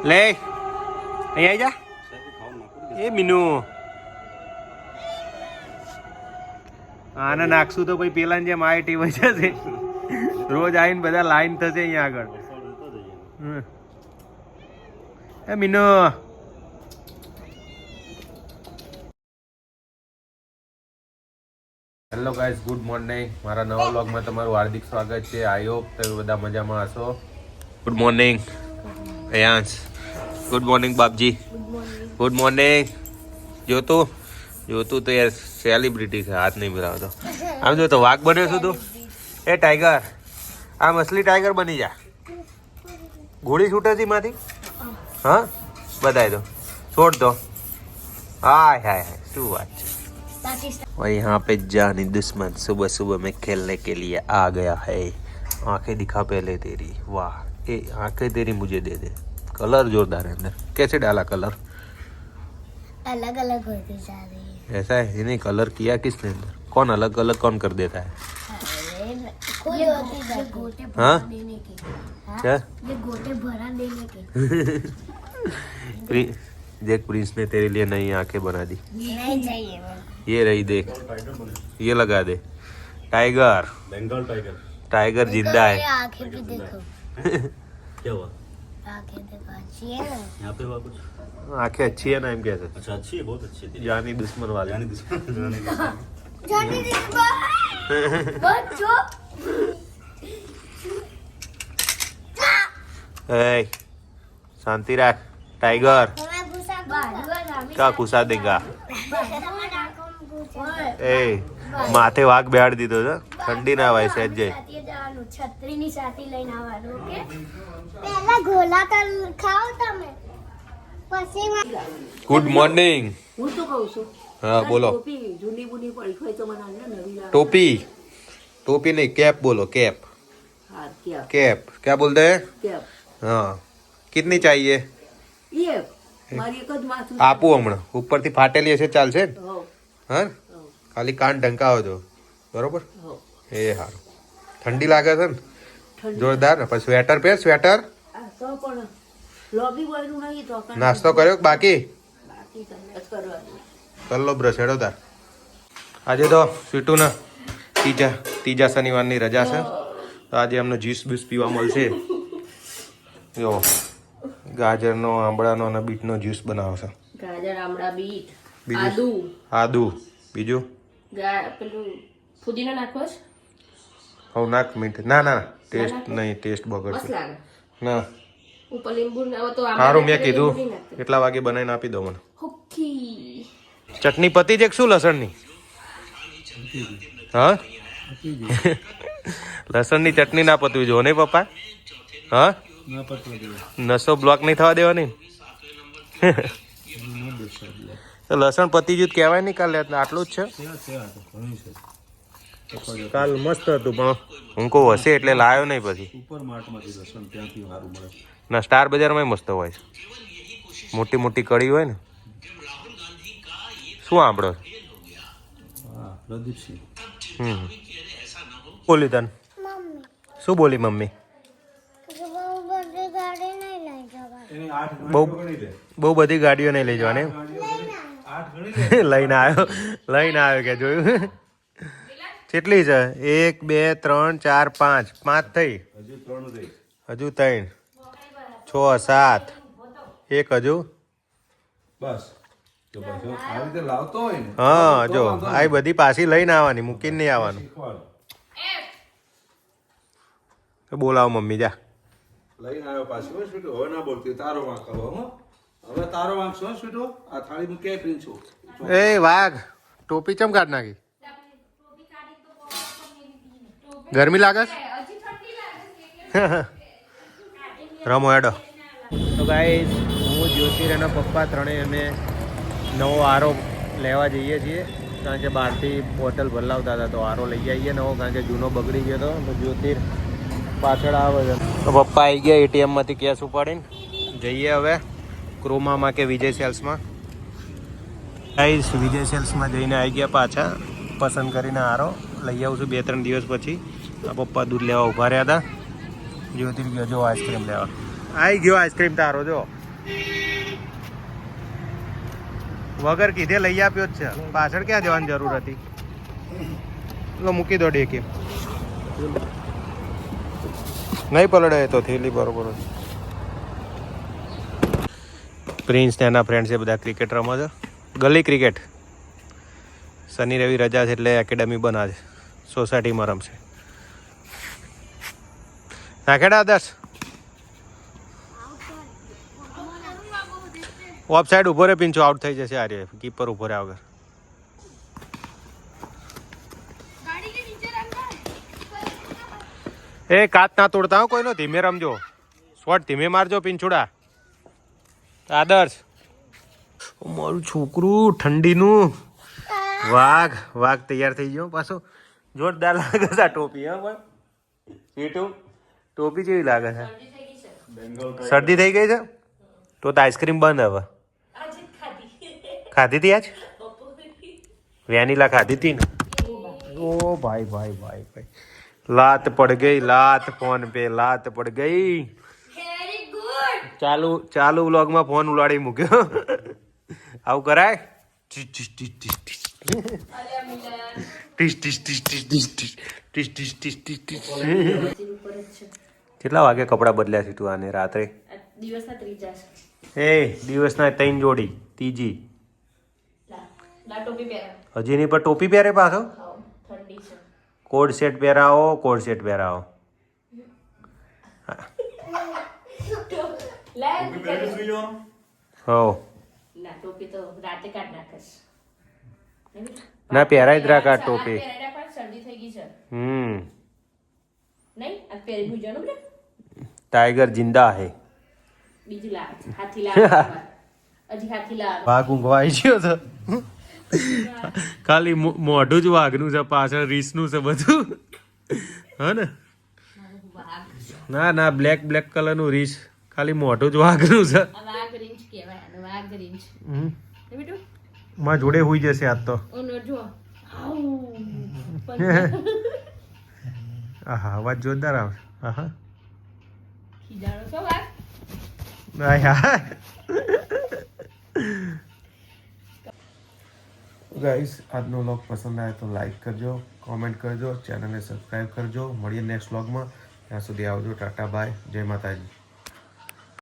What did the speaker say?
લે અહીં આવી જા એ મીનુ આને નાખશું તો પછી પેલા જેમ આઈટી વજે છે રોજ આવીને બધા લાઈન થશે અહીંયા આગળ. એ Minu hello guys, good morning. મારા નવા વ્લોગમાં તમારું હાર્દિક સ્વાગત છે. આઈ હોપ તમે બધા મજામાં હશો. Good morning Ayansh. Good morning બાપજી. Good morning. જોતું તો યાર સેલિબ્રિટી છે, હાથ નહીં મિલાવતો. આમ જો તો વાઘ બન્યો છું તું. એ ટાઈગર, આમ અસલી ટાઈગર બની જા. ગોળી છૂટે છે માંથી. હા બતાવી દો, છોડ દો. હાય હાય હાય, શું વાત છે. और यहाँ पे जानी दुश्मन सुबह सुबह में खेलने के लिए आ गया है. आंखें दिखा पहले तेरी. वाह, ये आंखें तेरी मुझे दे दे. कलर जोरदार है अंदर. कैसे डाला कलर? अलग अलग होते जा रही है. ऐसा है, नहीं कलर किया किसने अंदर? कौन अलग अलग कौन कर देता है? ये गोटे भरा देने के. क्या? ये गोटे भरा देने के. देख, प्रिंस ने तेरे लिए नई आंखें बना दी. नहीं चाहिए. ये रही देख, ये लगा दे. Tiger, Bengal tiger. टाइगर जिंदा है. आंखें भी देखो. क्या हुआ? आंखें देखो, अच्छी है ना. यहाँ पे हुआ कुछ? आंखें अच्छी है ना, एम कैसे? अच्छा, अच्छी है, बहुत अच्छी है. जानी दुश्मन वाले. जाने दो. जाने दे बच्चों. ए, शांति रख टाइगर. हमें घुसा क्या घुसा देगा? ए, માથે વાઘ બેહાડી દીધો છે. ઠંડી ના હોય સહેજ જાય. છત્રીની સાથે લઈને આવવાનું. ઓકે, પહેલા ગોલા ખાઓ તમે, પછી ગુડ મોર્નિંગ. હું તો કહું છું. હા બોલો. ટોપી જૂની બુની પડી હોય તો મને નવી લાવ. टोपी, टोपी नहीं कैप बोलो. कैप, હા ક્યાં कैप क्या बोलते हैं? ક્યાં हाँ, कितनी चाहिए? એ મારી એક જ માથું આપું હમણાં. ઉપરથી ફાટેલી હશે ચાલશે ને? હો હા, ખાલી કાન ઢંકાવો છો બરોબર. હો એ સારું. ઠંડી લાગે છે ને ઠંડી. જોરદાર. પછી સ્વેટર પહેર, સ્વેટર. આ તો પણ લોબી બોયનું નહીં તો કાંઈ નાસ્તો કર્યો કે બાકી? બાકી તમને જ કરવાનું. કર લો બ્રશ. હેડો તાર. આજે તો સ્વીટું ને ત્રીજા શનિવારની રજા છે, તો આજે અમને જ્યુસ બ્યુસ પીવા મળશે. જો ગાજરનો, આંબળાનો અને બીટનો જ્યુસ બનાવશે. ગાજર આમળા બીટ બીજું? આદુ આદુ. બીજું? પેલું ફુદીનો નાખો છે હવે નાખ મીઠ. ના ના ટેસ્ટ નહીં, ટેસ્ટ બગડશે. મસ્ત લાગે. ના ઉપર લીંબુ ને હવે તો સારું, મેં કીધું કેટલા વાગે બનાવીને આપી દો મને. હોકી ચટણી પતી છે કે શું લસણની? હા લસણની ચટણી ના પતવી જો નહીં પપ્પા? હા, નસો બ્લોક નહીં થવા દેવાની. તો લસણ પતી ગયું કહેવાય નહીં કાલે, આટલું જ છે. કાલ મસ્ત હતું પણ હું કહું હશે એટલે લાવ્યો નહીં. પછી ના સ્ટાર બજારમાં મસ્ત હોય છે, મોટી મોટી કડી હોય ને. શું સાંભળો? બોલી તને શું બોલી મમ્મી? બહુ બધી ગાડીઓ નહીં લઈ જવાની. લઈને આવ્યો કે જોયું? કેટલી છે? 1 2 3 4 5 5 થઈ. હજુ 3 6 7 એક હજુ. બસ આ રીતે લાવતો હોય ને. હા જો આ બધી પાછી લઈને આવવાની, મૂકીને નહીં આવવાનું. બોલાવો મમ્મી જા. લઈને આવ્યો પાછું. સ્વીટુ હવે ના બોલતી, તારો વાંક કરો. હવે તારો વાંક છો સ્વીટુ. આ થાળી મૂકે પ્રિન્સ છો. એ વાઘ ટોપી ચમ કાઢ નાખી? ગરમી લાગે છે? રમો હેડો. તો ગાઈસ, હું જ્યોતિર અને પપ્પા ત્રણેય અમે નવો આરો લેવા જઈએ છીએ, કારણ કે બહારથી બોટલ ભરલાવતા હતા, તો આરો લઈ આવીએ નવો, કારણ કે જૂનો બગડી ગયો હતો. તો જ્યોતિર પાછળ આવે છે. તો પપ્પા આવી ગયા એટીએમમાંથી કેશ ઉપાડીને. જઈએ હવે ક્રોમામાં કે વિજય સેલ્સમાં. ગાઈસ, વિજય સેલ્સમાં જઈને આવી ગયા પાછા. પસંદ કરીને આરો લઈ આવું છું 2-3 દિવસ પછી. આ પપ્પા દૂધ લેવા ઊભા રહ્યા હતા. જ્યોતિર ગયો જો આઈસ્ક્રીમ લેવા. આવી ગયો આઈસ્ક્રીમ તારો જો. વગર કીધે લઈ આપ્યો જ છે. પાછળ ક્યાં જવાની જરૂર હતી? લો મૂકી દો ડેકી. નહીં પલળે તો થેલી બરોબર. પ્રિન્સ ને એના ફ્રેન્ડ્સ એ બધા ક્રિકેટ રમે છે. ગલી ક્રિકેટ. શનિ રવિ રજા છે એટલે એકેડમી બના છે. સોસાયટીમાં રમશે. નાખેડા આદર્શ. ઓફ સાઈડ ઉભો રે પિંચો આઉટ થઈ જશે. આર્ય કીપર ઉભો રહ્યા વગર. એ કાચ ના તોડતા હો કોઈનો. ધીમે રમજો. શોટ ધીમે મારજો પિંચુડા. આદર્શ મારું છોકરું ઠંડીનું. વાઘ તૈયાર થઈ ગયો પાછો. જોરદાર લાગે છે આ ટોપી. હા પણ સીટું ટોપી કેવી લાગે છે? શરદી થઈ ગઈ છે તો આઈસ્ક્રીમ બંધ હવે. ખાધી હતી આજ? વેનીલા ખાધી હતી ને? ઓ ભાઈ લાત પડ ગઈ. લાત પડ ગઈ. ચાલુ વ્લોગમાં ફોન ઉલાડી મૂક્યો. આવું કરાય? કેટલા વાગે કપડા બદલ્યા છે તું આને રાત્રે? દિવસના ત્રીજા એ દિવસના 3 જોડી. ત્રીજી હજી ની પર ટોપી પહેરે પાછો. ઠંડી છે. કોડ સેટ પહેરાવો. હો ટોપી તો રાતે કાઢ નાખશ. ના પહેરાય જ રાખ આ ટોપી. શરદી થઈ ગઈ છે. નહીં આ પહેરી ભૂજવાનું ને ટાઈગર જિંદા હે. બીજું લાવ. હાથી લાવ. હજી હાથી લાવ. વાઘ ઊંઘવા આવી ગયો તો. ખાલી મોઢું જ વાઘનું છે, પાછળ રીસનું છે બધું. હા ને? ના બ્લેક કલરનું રીસ. ખાલી મોઢું જ વાઘનું છે. વાઘ રીંછ કહેવાય આને. વાઘ રીંછ. બેટુ માં જોડે હોઈ જશે આજ તો. ઓનો જો. આહા અવાજ જોરદાર આવે. આહા ખીજાણો છો વાઘ. ગાઈસ આજનો વ્લોગ પસંદ આવે તો લાઈક કરજો, કોમેન્ટ કરજો, ચેનલને સબસ્ક્રાઈબ કરજો. મળીએ નેક્સ્ટ વ્લોગમાં. ત્યાં સુધી આવજો. ટાટા બાય. જય માતાજી.